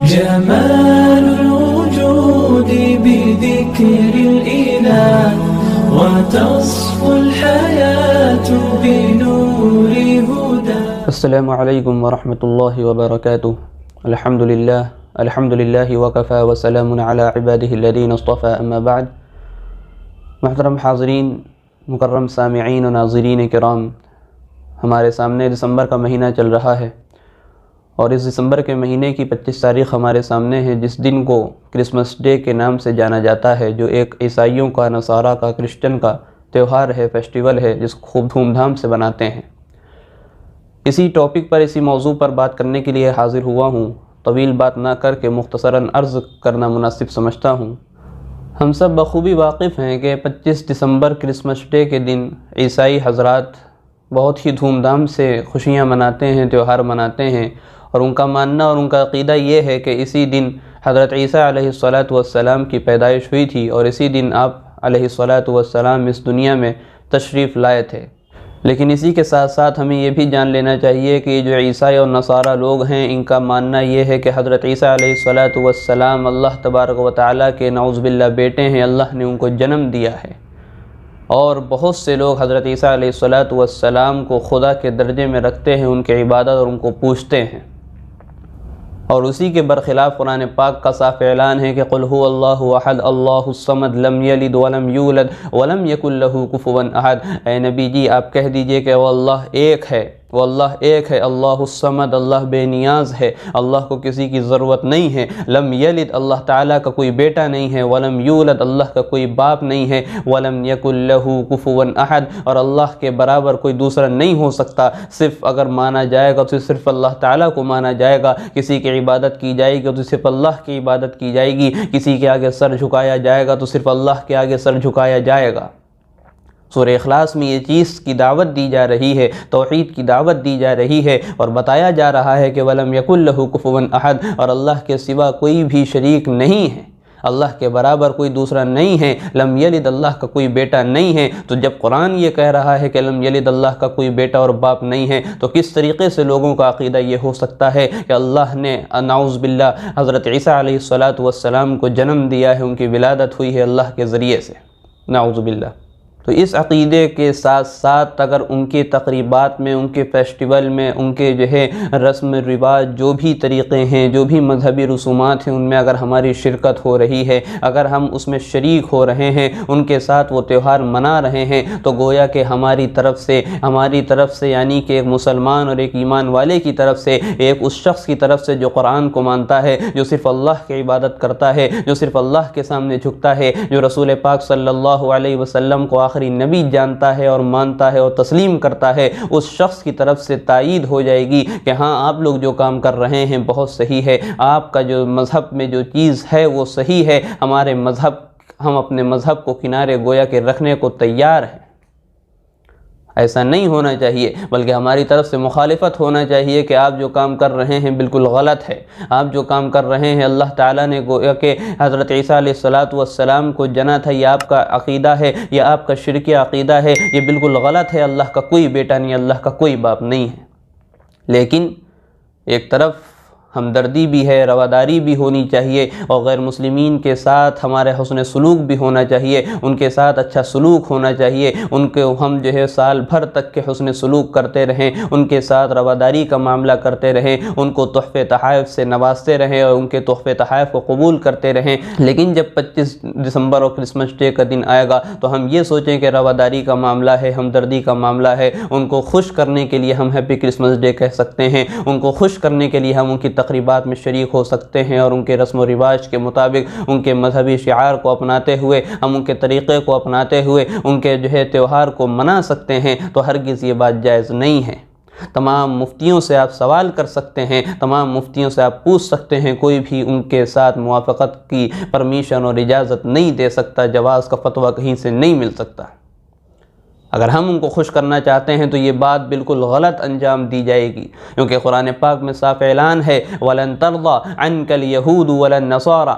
جمال الوجود بذكر الإله وتصفو الحياة بنور هدى. السلام علیکم ورحمۃ اللہ وبرکاتہ. الحمد للہ وکفى وسلام علی عباده الذین اصطفى اما بعد. محترم حاضرین، مکرم سامعین و ناظرین کرام، ہمارے سامنے دسمبر کا مہینہ چل رہا ہے اور اس دسمبر کے مہینے کی 25 تاریخ ہمارے سامنے ہے، جس دن کو کرسمس ڈے کے نام سے جانا جاتا ہے، جو ایک عیسائیوں کا، نصارہ کا، کرسچن کا تہوار ہے، فیسٹیول ہے، جس کو خوب دھوم دھام سے بناتے ہیں. اسی ٹاپک پر، اسی موضوع پر بات کرنے کے لیے حاضر ہوا ہوں. طویل بات نہ کر کے مختصراً عرض کرنا مناسب سمجھتا ہوں. ہم سب بخوبی واقف ہیں کہ 25 دسمبر کرسمس ڈے کے دن عیسائی حضرات بہت ہی دھوم دھام سے خوشیاں مناتے ہیں، تہوار مناتے ہیں، اور ان کا ماننا اور ان کا عقیدہ یہ ہے کہ اسی دن حضرت عیسیٰ علیہ السلام کی پیدائش ہوئی تھی اور اسی دن آپ علیہ السلام اس دنیا میں تشریف لائے تھے. لیکن اسی کے ساتھ ساتھ ہمیں یہ بھی جان لینا چاہیے کہ جو عیسائی اور نصارہ لوگ ہیں، ان کا ماننا یہ ہے کہ حضرت عیسیٰ علیہ السلام اللہ تبارک و تعالیٰ کے نعوذ باللہ بیٹے ہیں، اللہ نے ان کو جنم دیا ہے. اور بہت سے لوگ حضرت عیسیٰ علیہ السلام کو خدا کے درجے میں رکھتے ہیں، ان کی عبادت اور ان کو پوجتے ہیں. اور اسی کے برخلاف قرآن پاک کا صاف اعلان ہے کہ قل هو اللہ احد اللہ الصمد لم یلد ولم یولد ولم یکن له کفوا احد. اے نبی جی، آپ کہہ دیجئے کہ وہ اللہ ایک ہے، وہ اللہ ایک ہے. اللہ الصمد، اللہ بے نیاز ہے، اللہ کو کسی کی ضرورت نہیں ہے. لم یلد، اللہ تعالیٰ کا کوئی بیٹا نہیں ہے. ولم یولد، اللہ کا کوئی باپ نہیں ہے. ولم یکن له کفوا احد، اور اللہ کے برابر کوئی دوسرا نہیں ہو سکتا. صرف اگر مانا جائے گا تو صرف اللہ تعالیٰ کو مانا جائے گا. کسی کی عبادت کی جائے گی تو صرف اللہ کی عبادت کی جائے گی. کسی کے آگے سر جھکایا جائے گا تو صرف اللہ کے آگے سر جھکایا جائے گا. سورہ اخلاص میں یہ چیز کی دعوت دی جا رہی ہے، توحید کی دعوت دی جا رہی ہے، اور بتایا جا رہا ہے کہ وَلَمْ يَكُنْ لَهُ كُفُوًا أَحَدٌ، اور اللہ کے سوا کوئی بھی شریک نہیں ہے، اللہ کے برابر کوئی دوسرا نہیں ہے. لم یلد، اللہ کا کوئی بیٹا نہیں ہے. تو جب قرآن یہ کہہ رہا ہے کہ لم یلد، اللہ کا کوئی بیٹا اور باپ نہیں ہے، تو کس طریقے سے لوگوں کا عقیدہ یہ ہو سکتا ہے کہ اللہ نے نعوذ باللہ حضرت عیسیٰ علیہ السلام کو جنم دیا ہے، ان کی ولادت ہوئی ہے اللہ کے ذریعے سے، نعوذ باللہ. تو اس عقیدے کے ساتھ ساتھ اگر ان کے تقریبات میں، ان کے فیسٹیول میں، ان کے جو ہے رسم رواج، جو بھی طریقے ہیں، جو بھی مذہبی رسومات ہیں، ان میں اگر ہماری شرکت ہو رہی ہے، اگر ہم اس میں شریک ہو رہے ہیں، ان کے ساتھ وہ تہوار منا رہے ہیں، تو گویا کہ ہماری طرف سے یعنی کہ ایک مسلمان اور ایک ایمان والے کی طرف سے، ایک اس شخص کی طرف سے جو قرآن کو مانتا ہے، جو صرف اللہ کی عبادت کرتا ہے، جو صرف اللہ کے سامنے جھکتا ہے، جو رسول پاک صلی اللہ علیہ وسلم کو آخری نبی جانتا ہے اور مانتا ہے اور تسلیم کرتا ہے، اس شخص کی طرف سے تائید ہو جائے گی کہ ہاں، آپ لوگ جو کام کر رہے ہیں بہت صحیح ہے، آپ کا جو مذہب میں جو چیز ہے وہ صحیح ہے، ہم اپنے مذہب کو کنارے گویا کہ رکھنے کو تیار ہیں. ایسا نہیں ہونا چاہیے، بلکہ ہماری طرف سے مخالفت ہونا چاہیے کہ آپ جو کام کر رہے ہیں بالکل غلط ہے. آپ جو کام کر رہے ہیں، اللہ تعالیٰ نے گویا کہ حضرت عیسیٰ علیہ السلام کو جنا تھا، یہ آپ کا عقیدہ ہے، یہ آپ کا شرکی عقیدہ ہے، یہ بالکل غلط ہے. اللہ کا کوئی بیٹا نہیں، اللہ کا کوئی باپ نہیں ہے. لیکن ایک طرف ہمدردی بھی ہے، رواداری بھی ہونی چاہیے، اور غیر مسلمین کے ساتھ ہمارے حسن سلوک بھی ہونا چاہیے، ان کے ساتھ اچھا سلوک ہونا چاہیے. ان کو ہم جو ہے سال بھر تک کے حسن سلوک کرتے رہیں، ان کے ساتھ رواداری کا معاملہ کرتے رہیں، ان کو تحفے تحائف سے نوازتے رہیں اور ان کے تحفے تحائف کو قبول کرتے رہیں. لیکن جب 25 دسمبر اور کرسمس ڈے کا دن آئے گا تو ہم یہ سوچیں کہ رواداری کا معاملہ ہے، ہمدردی کا معاملہ ہے. ان کو خوش کرنے کے لیے ہم ہیپی کرسمس ڈے کہہ سکتے ہیں، ان کو خوش کرنے کے لیے ہم ان کی تقریبات میں شریک ہو سکتے ہیں، اور ان کے رسم و رواج کے مطابق، ان کے مذہبی شعار کو اپناتے ہوئے، ہم ان کے طریقے کو اپناتے ہوئے ان کے جو ہے تہوار کو منا سکتے ہیں. تو ہرگز یہ بات جائز نہیں ہے. تمام مفتیوں سے آپ سوال کر سکتے ہیں، تمام مفتیوں سے آپ پوچھ سکتے ہیں، کوئی بھی ان کے ساتھ موافقت کی پرمیشن اور اجازت نہیں دے سکتا، جواز کا فتویٰ کہیں سے نہیں مل سکتا. اگر ہم ان کو خوش کرنا چاہتے ہیں تو یہ بات بالکل غلط انجام دی جائے گی، کیونکہ قرآن پاک میں صاف اعلان ہے وَلَن تَرْضَىٰ عَنْكَ الْيَهُودُ وَلَا النَّصَارَىٰ.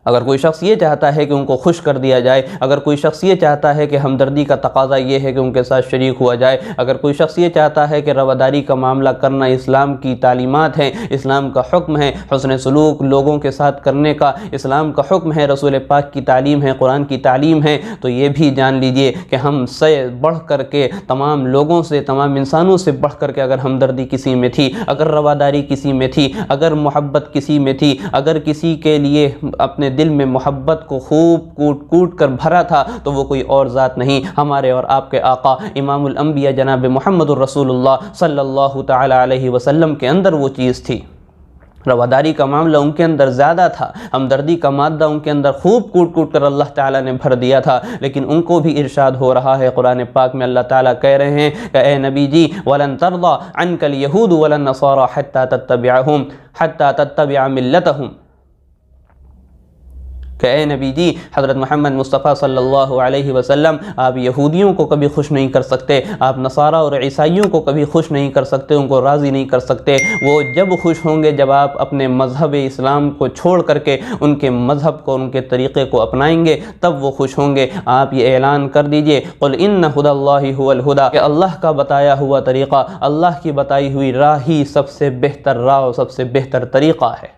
اگر کوئی شخص یہ چاہتا ہے کہ ان کو خوش کر دیا جائے، اگر کوئی شخص یہ چاہتا ہے کہ ہمدردی کا تقاضا یہ ہے کہ ان کے ساتھ شریک ہوا جائے، اگر کوئی شخص یہ چاہتا ہے کہ رواداری کا معاملہ کرنا اسلام کی تعلیمات ہیں، اسلام کا حکم ہے، حسن سلوک لوگوں کے ساتھ کرنے کا اسلام کا حکم ہے، رسول پاک کی تعلیم ہے، قرآن کی تعلیم ہے، تو یہ بھی جان لیجئے کہ ہم سے بڑھ کر کے تمام لوگوں سے، تمام انسانوں سے بڑھ کر کے اگر ہمدردی کسی میں تھی، اگر رواداری کسی میں تھی، اگر محبت کسی میں تھی، اگر کسی کے لیے اپنے دل میں محبت کو خوب کوٹ کوٹ کر بھرا تھا، تو وہ کوئی اور ذات نہیں، ہمارے اور آپ کے آقا امام الانبیاء جناب محمد الرسول اللہ صلی اللہ تعالی علیہ وسلم کے اندر وہ چیز تھی۔ رواداری کا معاملہ ان کے اندر زیادہ تھا، ہمدردی کا مادہ ان کے اندر خوب کوٹ کوٹ کر اللہ تعالیٰ نے بھر دیا تھا، لیکن ان کو بھی ارشاد ہو رہا ہے قرآن پاک میں، اللہ تعالیٰ کہہ رہے ہیں کہ اے نبی جی وَلَن تَرْضَى عَنْكَ الْيَهُودُ وَلَا النَّصَارَى حَتَّى تَتَّبِعَ مِلَّتَهُمْ، کہ اے نبی جی حضرت محمد مصطفیٰ صلی اللہ علیہ وسلم آپ یہودیوں کو کبھی خوش نہیں کر سکتے، آپ نصارہ اور عیسائیوں کو کبھی خوش نہیں کر سکتے، ان کو راضی نہیں کر سکتے۔ وہ جب خوش ہوں گے جب آپ اپنے مذہب اسلام کو چھوڑ کر کے ان کے مذہب کو، ان کے طریقے کو اپنائیں گے، تب وہ خوش ہوں گے۔ آپ یہ اعلان کر دیجئے قُلْ إِنَّ هُدَى اللَّهِ هُوَ الْهُدَى، کہ اللہ کا بتایا ہوا طریقہ، اللہ کی بتائی ہوئی راہ ہی سب سے بہتر راہ اور سب سے بہتر طریقہ ہے۔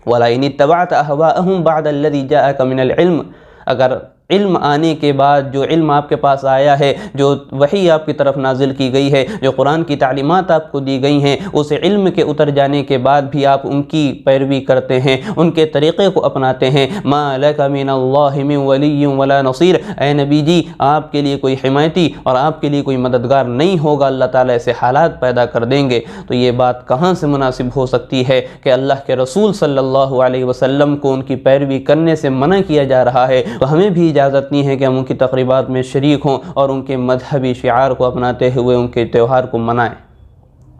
وَلَئِنِ اتَّبَعْتَ أَهْوَاءَهُمْ بَعْدَ الَّذِي جَاءَكَ مِنَ الْعِلْمِ، اگر علم آنے کے بعد، جو علم آپ کے پاس آیا ہے، جو وحی آپ کی طرف نازل کی گئی ہے، جو قرآن کی تعلیمات آپ کو دی گئی ہیں، اس علم کے اتر جانے کے بعد بھی آپ ان کی پیروی کرتے ہیں، ان کے طریقے کو اپناتے ہیں، مَا لَكَ مِنَ اللَّهِ مِن وَلِيٍّ وَلَا نَصِيرٍ، اے نبی جی آپ کے لیے کوئی حمایتی اور آپ کے لیے کوئی مددگار نہیں ہوگا، اللہ تعالیٰ ایسے حالات پیدا کر دیں گے۔ تو یہ بات کہاں سے مناسب ہو سکتی ہے کہ اللہ کے رسول صلی اللہ علیہ وسلم کو ان کی پیروی کرنے سے منع کیا جا رہا ہے، تو ہمیں بھی اجازت نہیں ہے کہ ہم ان کی تقریبات میں شریک ہوں اور ان کے مذہبی شعار کو اپناتے ہوئے ان کے تہوار کو منائیں،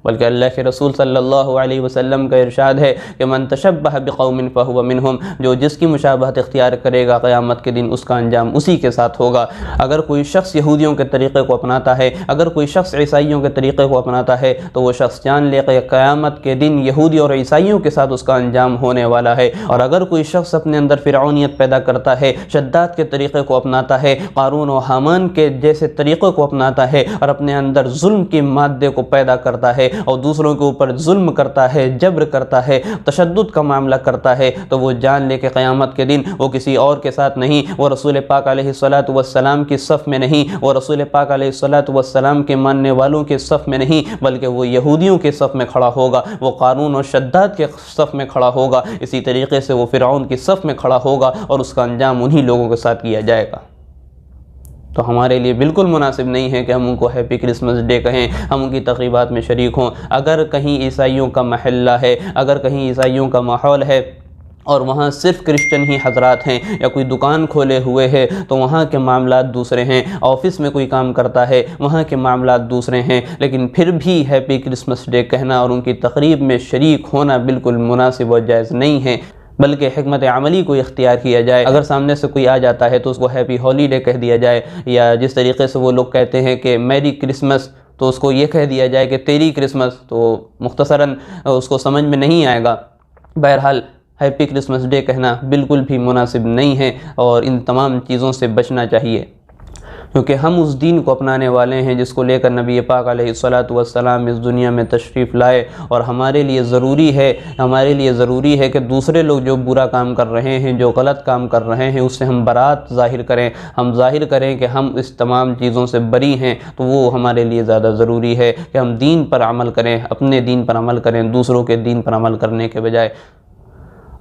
بلکہ اللہ کے رسول صلی اللہ علیہ وسلم کا ارشاد ہے کہ من تشبہ بقوم فہو منہم، جو جس کی مشابہت اختیار کرے گا قیامت کے دن اس کا انجام اسی کے ساتھ ہوگا۔ اگر کوئی شخص یہودیوں کے طریقے کو اپناتا ہے، اگر کوئی شخص عیسائیوں کے طریقے کو اپناتا ہے، تو وہ شخص جان لے کہ قیامت کے دن یہودی اور عیسائیوں کے ساتھ اس کا انجام ہونے والا ہے۔ اور اگر کوئی شخص اپنے اندر فرعونیت پیدا کرتا ہے، شداد کے طریقے کو اپناتا ہے، قارون و حامان کے جیسے طریقے کو اپناتا ہے، اور اپنے اندر ظلم کے مادے کو پیدا کرتا ہے اور دوسروں کے اوپر ظلم کرتا ہے، جبر کرتا ہے، تشدد کا معاملہ کرتا ہے، تو وہ جان لے کہ قیامت کے دن وہ کسی اور کے ساتھ نہیں، وہ رسول پاک علیہ الصلاۃ والسلام کی صف میں نہیں، وہ رسول پاک علیہ الصلاۃ والسلام کے ماننے والوں کے صف میں نہیں، بلکہ وہ یہودیوں کے صف میں کھڑا ہوگا، وہ قارون اور شداد کے صف میں کھڑا ہوگا، اسی طریقے سے وہ فرعون کی صف میں کھڑا ہوگا اور اس کا انجام انہی لوگوں کے ساتھ کیا جائے گا۔ تو ہمارے لیے بالکل مناسب نہیں ہے کہ ہم ان کو ہیپی کرسمس ڈے کہیں، ہم ان کی تقریبات میں شریک ہوں۔ اگر کہیں عیسائیوں کا محلہ ہے، اگر کہیں عیسائیوں کا ماحول ہے اور وہاں صرف کرسچن ہی حضرات ہیں، یا کوئی دکان کھولے ہوئے ہے تو وہاں کے معاملات دوسرے ہیں، آفس میں کوئی کام کرتا ہے وہاں کے معاملات دوسرے ہیں، لیکن پھر بھی ہیپی کرسمس ڈے کہنا اور ان کی تقریب میں شریک ہونا بالکل مناسب اور جائز نہیں ہے، بلکہ حکمت عملی کو اختیار کیا جائے۔ اگر سامنے سے کوئی آ جاتا ہے تو اس کو ہیپی ہالیڈے کہہ دیا جائے، یا جس طریقے سے وہ لوگ کہتے ہیں کہ میری کرسمس، تو اس کو یہ کہہ دیا جائے کہ تیری کرسمس، تو مختصراً اس کو سمجھ میں نہیں آئے گا۔ بہرحال ہیپی کرسمس ڈے کہنا بالکل بھی مناسب نہیں ہے اور ان تمام چیزوں سے بچنا چاہیے، کیونکہ ہم اس دین کو اپنانے والے ہیں جس کو لے کر نبی پاک علیہ الصلاۃ والسلام اس دنیا میں تشریف لائے، اور ہمارے لیے ضروری ہے کہ دوسرے لوگ جو برا کام کر رہے ہیں، جو غلط کام کر رہے ہیں، اس سے ہم برات ظاہر کریں، ہم ظاہر کریں کہ ہم اس تمام چیزوں سے بری ہیں، تو وہ ہمارے لیے زیادہ ضروری ہے کہ ہم دین پر عمل کریں، اپنے دین پر عمل کریں، دوسروں کے دین پر عمل کرنے کے بجائے۔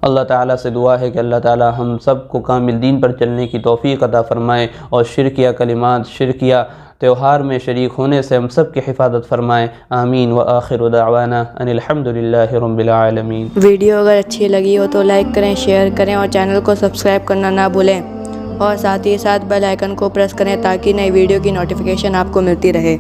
اللہ تعالیٰ سے دعا ہے کہ اللہ تعالیٰ ہم سب کو کامل دین پر چلنے کی توفیق عطا فرمائے، اور شرکیہ کلمات، شرکیہ تہوار میں شریک ہونے سے ہم سب کی حفاظت فرمائے۔ آمین۔ وآخر دعوانا ان الحمدللہ رب العالمین۔ ویڈیو اگر اچھی لگی ہو تو لائک کریں، شیئر کریں اور چینل کو سبسکرائب کرنا نہ بھولیں، اور ساتھ ہی ساتھ بیل آئیکن کو پریس کریں تاکہ نئی ویڈیو کی نوٹیفیکیشن آپ کو ملتی رہے۔